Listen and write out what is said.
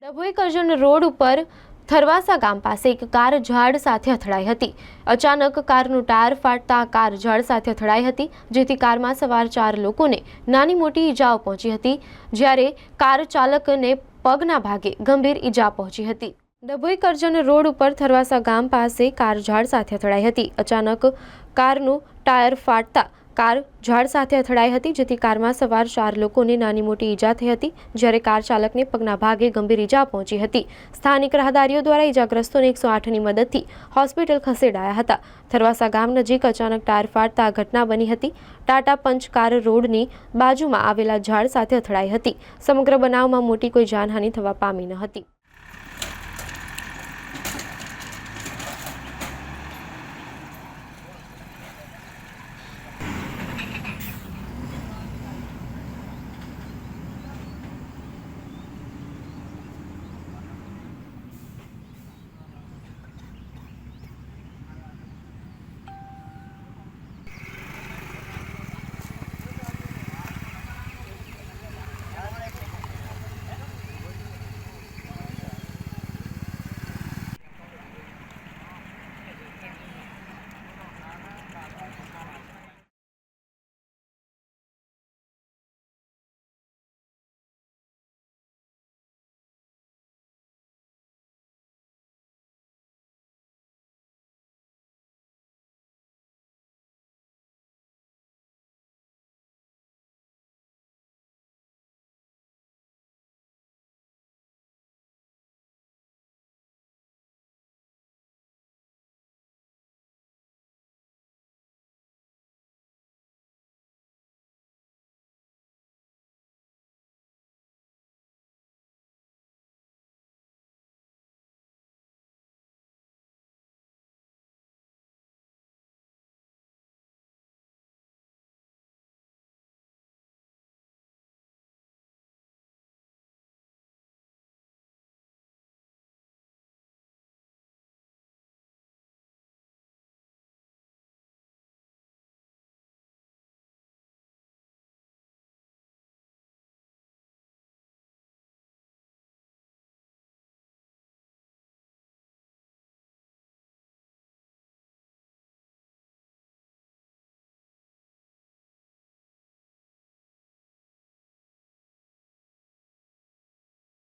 Dabhoi Karjan road ઉપર થરવાસા ગામ પાસે એક કાર ઝાડ સાથે અથડાઈ હતી। અચાનક કારનું ટાયર ફાટતા કાર ઝાડ સાથે અથડાઈ હતી, જેથી કારમાં સવાર 4 લોકોને નાની મોટી ઈજાઓ પહોંચી હતી, જ્યારે કાર ચાલકને પગના ભાગે ગંભીર ઈજા પહોંચી હતી। ડભોઈ કરજણ રોડ ઉપર થરવાસા ગામ પાસે કાર ઝાડ સાથે અથડાઈ હતી। અચાનક કારનું ટાયર ફાટતા કાર ઝાડ સાથે અથડાઈ હતી, જેથી કારમાં સવાર 4 લોકોને નાની મોટી ઈજા થઈ હતી, જ્યારે કાર ચાલકને પગના ભાગે ગંભીર ઈજા પહોંચી હતી। સ્થાનિક રાહદારીઓ દ્વારા ઈજાગ્રસ્તોને 108ની મદદથી હોસ્પિટલ ખસેડાયા હતા। થરવાસા ગામ નજીક અચાનક ટાયર ફાટતા આ ઘટના બની હતી। ટાટા પંચ કાર રોડની બાજુમાં આવેલા ઝાડ સાથે અથડાઈ હતી। સમગ્ર બનાવમાં મોટી કોઈ જાનહાનિ થવા પામી ન હતી।